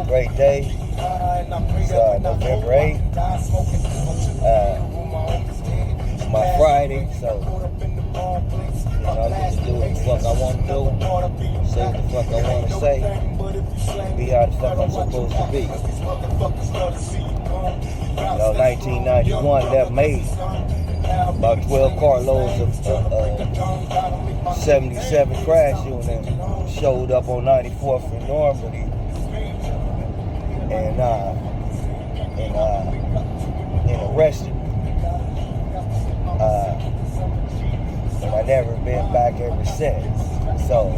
great day. It's November 8th. It's my Friday, so I get to do what the fuck I want to do, say what the fuck I want to say, be how the fuck I'm supposed to be. 1991, that made about 12 carloads of 77 crash unit showed up on 94th in Normandy, and arrested. And I never been back ever since. So,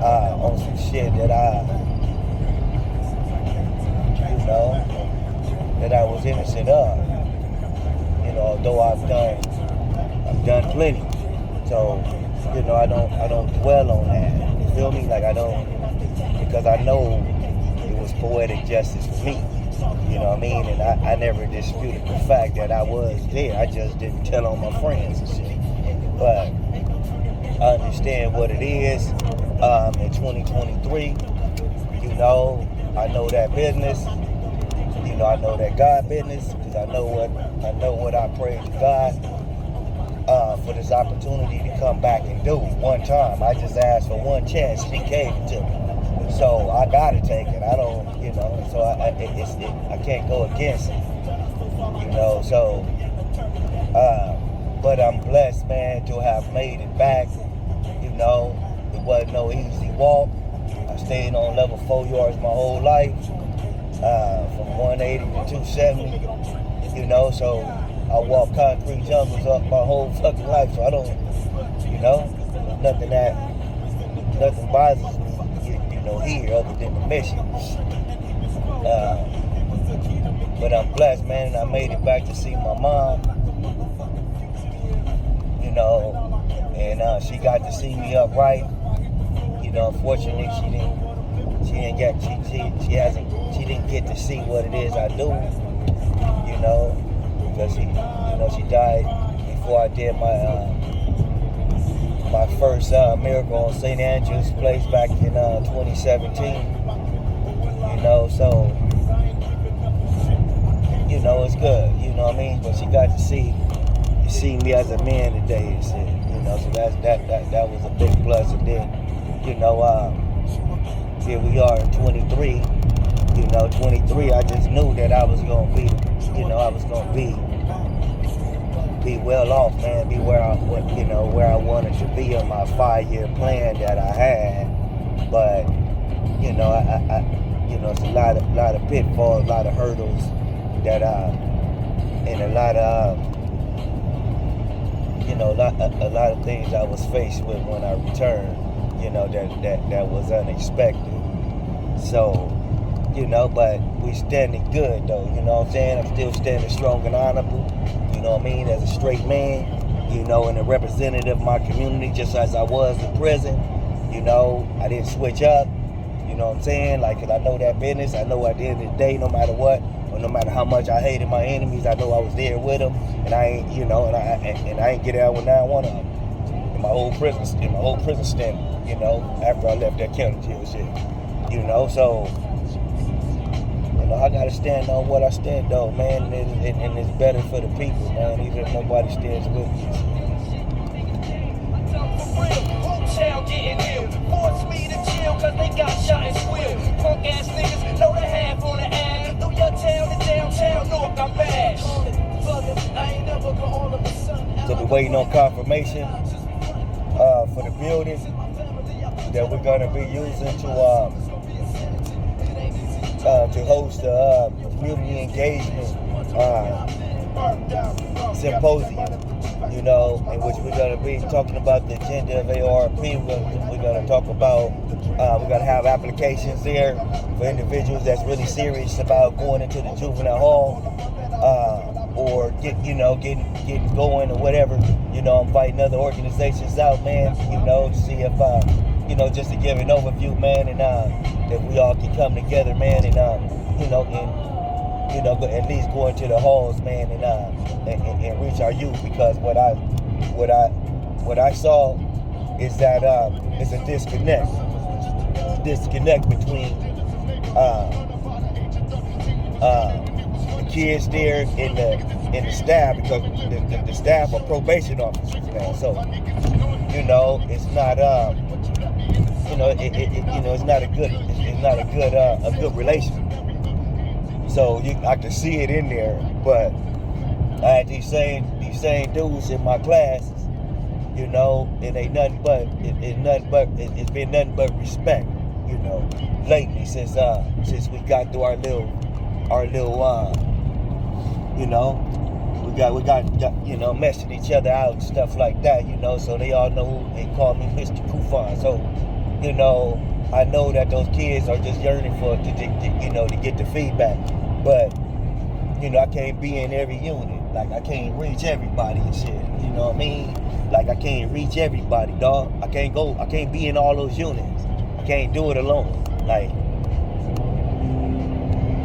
on some shit that that I was innocent of. Although I've done plenty. So, I don't dwell on that. You feel me? Like I don't, because I know it was poetic justice for me. You know what I mean? And I never disputed the fact that I was there. I just didn't tell on my friends and shit. But I understand what it is. In 2023, I know that business. I know that God business, because I know what I prayed to God for this opportunity to come back and do one time. I just asked for one chance, and He gave it to me. So I gotta take it. I don't, so I can't go against it. But I'm blessed, man, to have made it back. It wasn't no easy walk. I stayed on level 4 yards my whole life, from 180 to 270. So I walk concrete jungles up my whole fucking life. So I don't, nothing bothers me, here other than the mission. But I'm blessed, man, and I made it back to see my mom. And she got to see me upright. Unfortunately, she didn't get to see what it is I do. Because she died before I did my first miracle on St. Andrew's Place back in 2017. So it's good. But she got to see me as a man today and shit. So that was a big plus. And then, here we are in 23. 23. I just knew that I was gonna be, I was gonna be well off, man. Be where I wanted to be on my 5-year plan that I had. But it's a lot of pitfalls, a lot of hurdles that and a lot of things I was faced with when I returned. That was unexpected. So, but we standing good though, you know what I'm saying? I'm still standing strong and honorable, as a straight man, and a representative of my community, just as I was in prison. I didn't switch up, you know what I'm saying? Like, 'cause I know that business. I know at the end of the day, no matter what, or no matter how much I hated my enemies, I know I was there with them, and I ain't, and I ain't get out with not one of them. In my whole prison stint, after I left that county jail shit, so, I gotta stand on what I stand on, man, and it's better for the people, man, even if nobody stands with me. Getting ill, force me to chill, cause they got shot and squeal. Punk ass niggas know the half on the ass. Through your town to downtown, North, I'm bash. So we're waiting on confirmation for the building that we're gonna be using to host a community engagement symposium, in which we're going to be talking about the agenda of ARP. We're going to talk about, we're going to have applications there for individuals that's really serious about going into the juvenile hall, or getting going or whatever. I'm inviting other organizations out, man, to see if, just to give an overview, man, and that we all can come together, man, and at least go into the halls, man, and reach our youth, because what I saw is that it's a disconnect between the kids there in the staff, because the staff are probation officers now. So it's not it's not a good relation. So I can see it in there, but I had these same dudes in my classes, it ain't nothing but it's been nothing but respect, lately since we got through our little we got messing each other out and stuff like that, so they all know they call me Mr. Kufuan. So, I know that those kids are just yearning to get the feedback. But, I can't be in every unit. Like, I can't reach everybody and shit. You know what I mean? Like, I can't reach everybody, dog. I can't be in all those units. I can't do it alone. Like,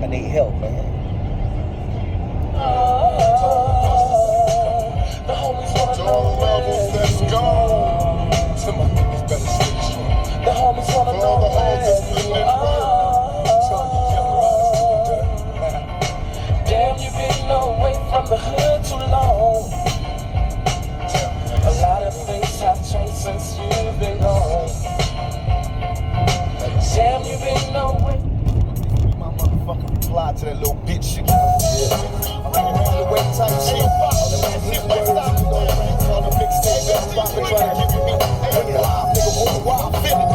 I need help, man. The homies wanna know levels, let's go. To my niggas better stay strong. The homies wanna know the hoes that's putting in work. Damn, you've been away from the hood too long. A lot of things have changed since you've been gone. Damn, you've been away. My motherfucking reply to that little bitch shit. Yeah. I'm on the way type shit. On the mixtape, that's poppin', trying to give me live, nigga, why I feel it.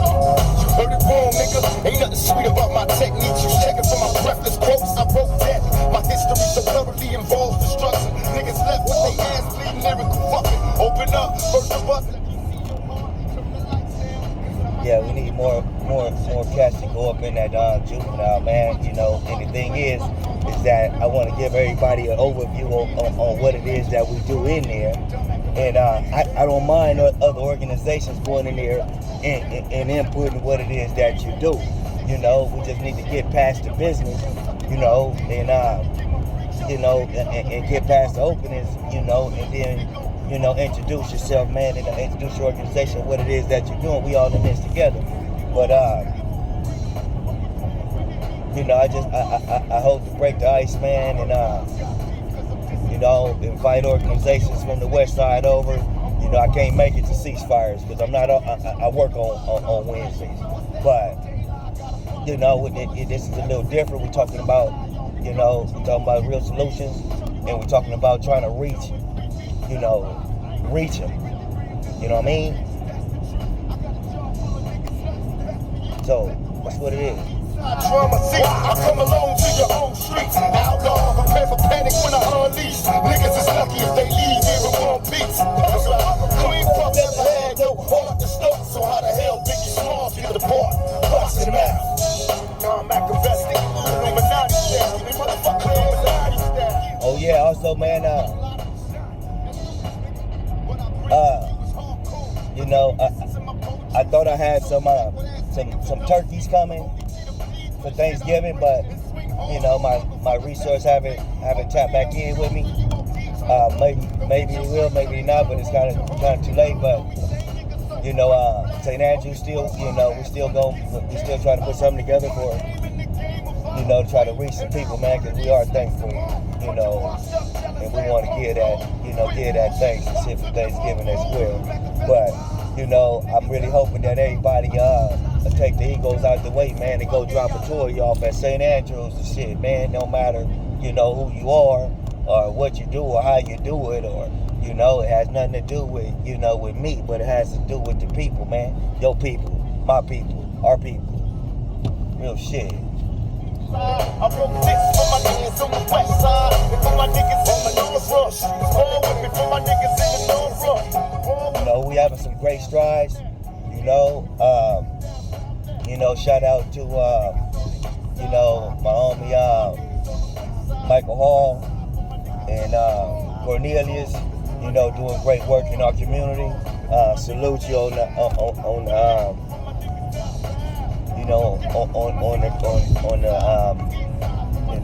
You heard it wrong, nigga. Ain't nothing sweet about my technique. You checking for my breathless quotes. I wrote that. My history so thoroughly involves destruction. Niggas left with their ass bleeding, lyrical fucking. Open up, first the button. Yeah, we need more cats to go up in that juvenile, man. And the thing is that I want to give everybody an overview on what it is that we do in there. And I don't mind other organizations going in there and inputting what it is that you do. We just need to get past the business, and get past the openings, and then, introduce yourself, man, and introduce your organization, what it is that you're doing. We all in this together. But, I hope to break the ice, man, and, invite organizations from the West Side over. I can't make it to ceasefires because I'm not, I work on Wednesdays. But, this is a little different. We're talking about, real solutions, and we're talking about trying to reach them. You know what I mean? So, that's what it is. Drama seat, I come along to your own streets. Outlaw, prepare for panic when I unleash. Niggas is lucky if they leave here in one piece. Queen fuck never had no heart to start. So how the hell Biggie Smalls get the part? Bust him out. Now I'm Machiavelli, Illuminati style. They motherfucking Illuminati style. Oh yeah, also, man, I thought I had some turkeys coming for Thanksgiving, but my resource haven't tapped back in with me. Maybe it will, maybe not, but it's kind of too late. But St. Andrews still, we still trying to put something together for to try to reach some people, man, because we are thankful, and we want to give that thanks and shit for Thanksgiving as well. But I'm really hoping that everybody take the egos out the way, man, and go drop a tour off at St. Andrews and shit, man. No matter who you are or what you do or how you do it, or it has nothing to do with with me, but it has to do with the people, man. Your people, my people, our people. Real shit. I broke this for my niggas on the west side, and for my niggas in the north rush. All with me for my niggas in the north rush. We having some great strides. Shout out to my homie Michael Hall and Cornelius. Doing great work in our community. Salute you on the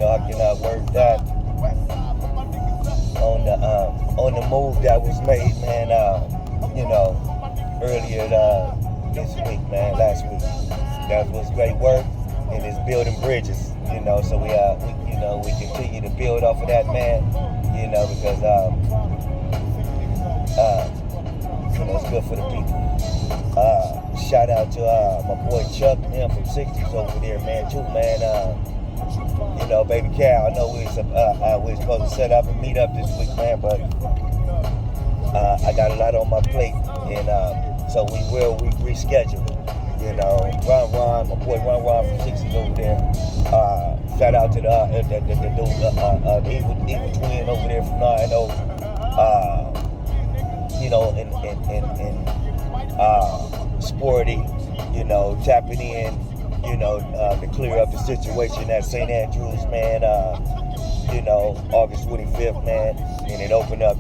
I cannot word that, on the move that was made, man, earlier this week, man, last week. That was great work. and is building bridges, you know. So we continue to build off of that, man, you know, because you know, it's good for the people. Shout out to my boy Chuck, him from 60s over there, man, too, man. You know, baby Cal, I know we was supposed to set up and meet up this week, man, but I got a lot on my plate, and so we reschedule it. You know, Ron, my boy Ron from 60s over there. Shout out to the evil twin over there from 9-0. You know, and Sporty, you know, tapping in, you know, to clear up the situation at St. Andrews, man. You know, August 25th, man, and it opened up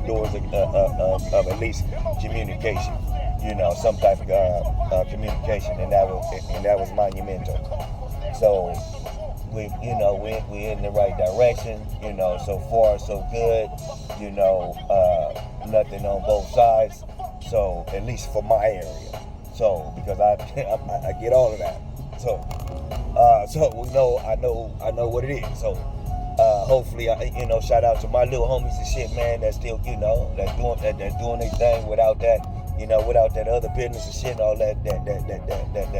doors of at least communication. You know, some type of communication, and that was monumental. So we in the right direction. You know, so far so good. You know, nothing on both sides. So at least for my area. So because I get all of that. So we know I know what it is. So hopefully, you know, shout out to my little homies and shit, man. That's still, you know, that's doing their thing without that. You know, without that other business and shit and all that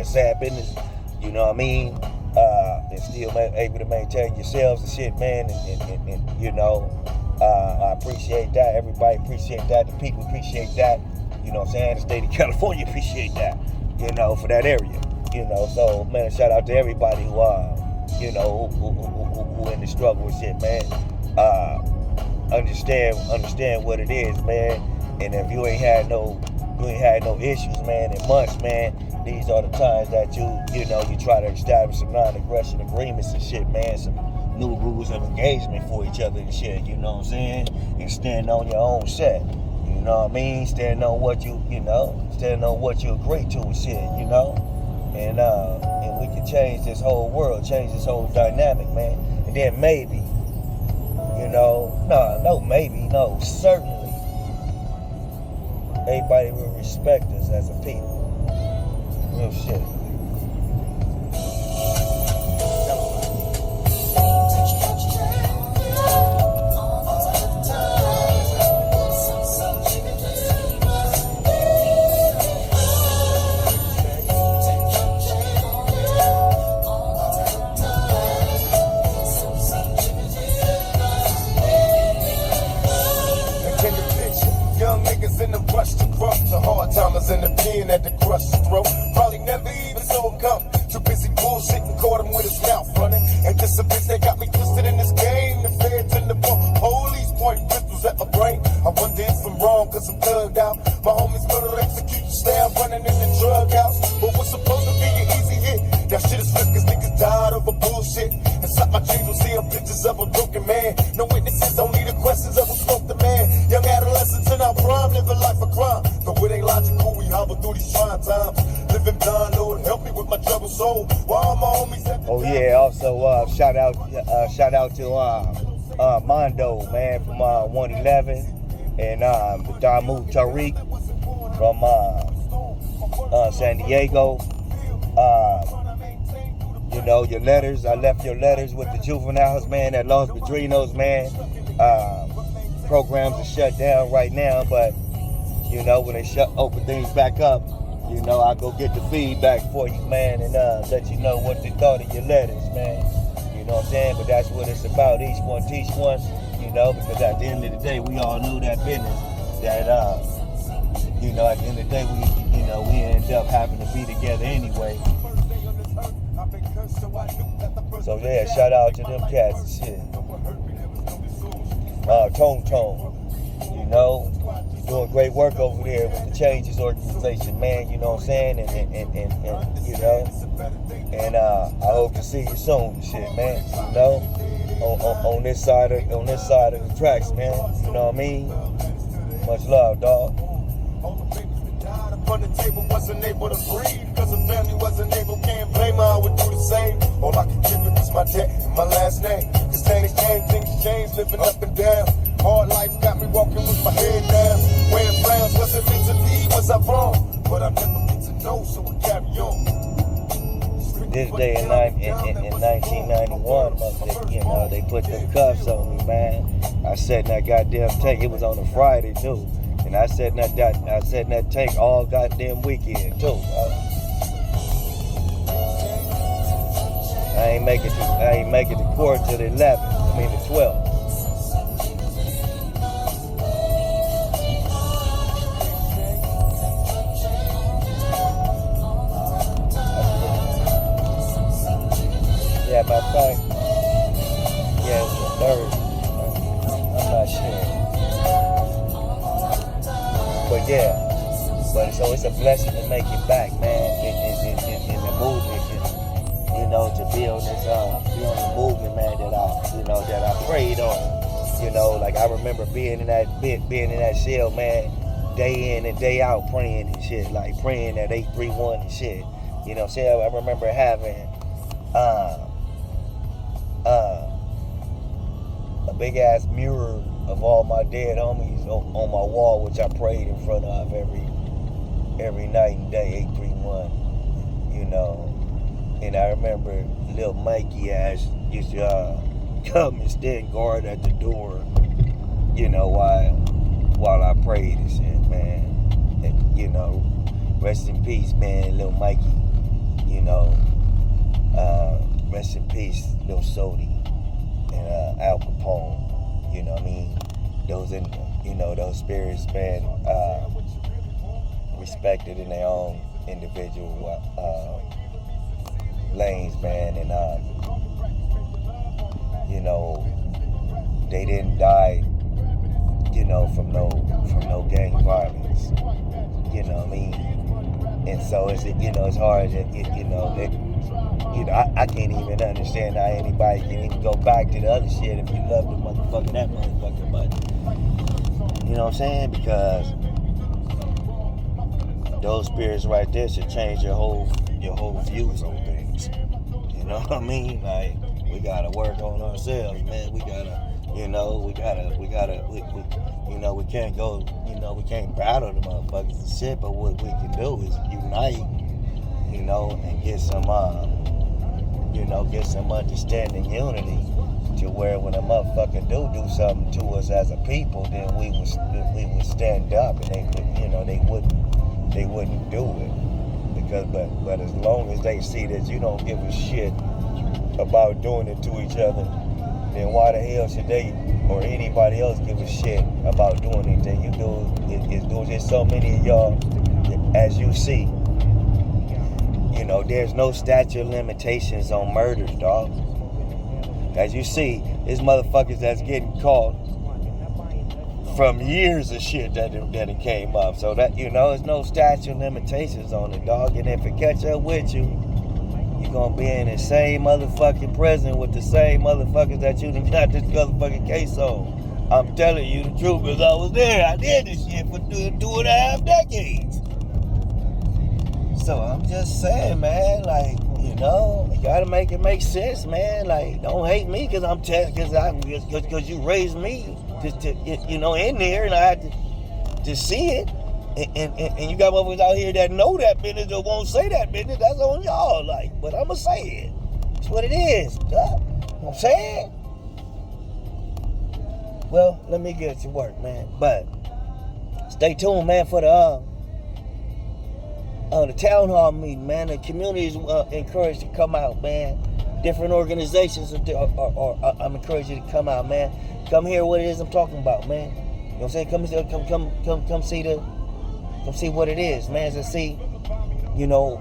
sad business, you know what I mean? And still able to maintain yourselves and shit, man. And you know, I appreciate that. Everybody appreciate that. The people appreciate that. You know what I'm saying? The state of California appreciate that. You know, for that area. You know, so man, shout out to everybody who you know, who in the struggle and shit, man. Understand what it is, man. And if you ain't had no issues, man, in months, man, these are the times that you try to establish some non-aggression agreements and shit, man, some new rules of engagement for each other and shit, you know what I'm saying? And stand on your own shit, you know what I mean? Stand on what you agree to and shit, you know? And we can change this whole world, change this whole dynamic, man. And then maybe, you know, certainly, everybody will respect us as a people. Real shit. In the rush to grow, the hard timers in the pen at the crush's throat. Probably never even saw him come. Too busy bullshitting, caught him with his mouth running. And this a bitch that got me twisted in this game. The feds in the bump, police point pistols at my brain. I wonder if I'm wrong, cause I'm thugged out. My homies murder execution style running in the drug house. But what's supposed to be an easy hit? That shit is flipped cause niggas died over bullshit. Inside my dreams will see pictures of a broken man. No witnesses, only the questions of who smoked the man. Young adolescents in our prime, living life of crime. Though it ain't logical, we hobble through these trying times. Living blind, Lord, help me with my troubled soul. While my homies at the also shout out to Mondo, man, from 111, and Damu Tariq from San Diego. You know, your letters, I left your letters with the juveniles, man, at Los Padrinos, man. Programs are shut down right now, but, you know, when they open things back up, you know, I go get the feedback for you, man, and let you know what they thought of your letters, man. You know what I'm saying? But that's what it's about. Each one teach one, you know, because at the end of the day, we all knew that business, that, you know, at the end of the day, we end up having to be together anyway. So yeah, shout out to them cats and shit. Tone, you know, you're doing great work over there with the Changes organization, man. You know what I'm saying? And you know, and I hope to see you soon, and shit, man. You know, on this side of the tracks, man. You know what I mean? Much love, dog. On the table, wasn't able to breathe because the family wasn't able, can't blame her, I would do the same. All I can give it is my debt and my last name. Cause things changed, living up and down. Hard life got me walking with my head down. Wearing frowns, wasn't meant to be, was I wrong? But I never get to know, so I carry on. this day in 1991, you know, they put the cuffs on me, man. I sat in that goddamn tank. It was on a Friday too, and I sat in that tank all goddamn weekend too. I ain't make it to court till the 11th. I mean the 12th. Yeah, matter of fact, yeah, it was the 3rd. I'm not sure. But yeah, so it's a blessing to make it back, man, in the movement, you know, to be on this, be on the movement, man, that I prayed on, you know, like I remember being in that cell, man, day in and day out praying and shit, like praying at 831 and shit, you know, so I remember having, a big ass mirror of all my dead homies on my wall, which I prayed in front of every night and day, 831, you know. And I remember little Mikey ass used to come and stand guard at the door, you know, while I prayed and shit, man. And, you know, rest in peace, man, little Mikey, you know. Rest in peace, little Sodi and Al Capone. You know what I mean? Those spirits, man, respected in their own individual lanes, man, and you know, they didn't die, you know, from no gang violence. You know what I mean? And so it's, you know, it's hard to, you know, I can't even understand how anybody can even go back to the other shit if you love the motherfucker, that motherfucker, but, you know what I'm saying? Because those spirits right there should change your whole views on things. You know what I mean? Like, we gotta work on ourselves, man. We gotta, you know, we can't go, you know, we can't battle the motherfuckers and shit, but what we can do is unite, you know, and get some, you know, get some understanding, unity, to where when a motherfucker do something to us as a people, then we would stand up, and they would, you know, they wouldn't do it, because but as long as they see that you don't give a shit about doing it to each other, then why the hell should they or anybody else give a shit about doing anything you do? There's so many of y'all, as you see. You know, there's no statute of limitations on murders, dog. As you see, there's motherfuckers that's getting caught from years of shit that it came up. So that, you know, there's no statute of limitations on it, dog. And if it catch up with you, you're gonna be in the same motherfucking prison with the same motherfuckers that you done got this motherfucking case on. I'm telling you the truth, because I was there. I did this shit for 2.5 decades. So I'm just saying, man, like, you know, you gotta make it make sense, man. Like, don't hate me because because you raised me to, you know, in there, and I had to see it. And you got motherfuckers out here that know that business that won't say that business. That's on y'all, like, but I'ma say it. That's what it is, you know what I'm saying? Well, let me get to work, man. But stay tuned, man, for the town hall meeting, man. The community is encouraged to come out, man. Different organizations I'm encouraging you to come out, man. Come hear what it is I'm talking about, man. You know what I'm saying? Come see what it is, man. To see, you know,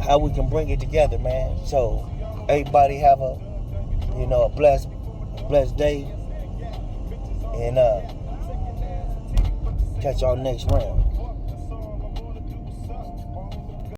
how we can bring it together, man. So everybody have a, you know, a blessed day, and catch y'all next round.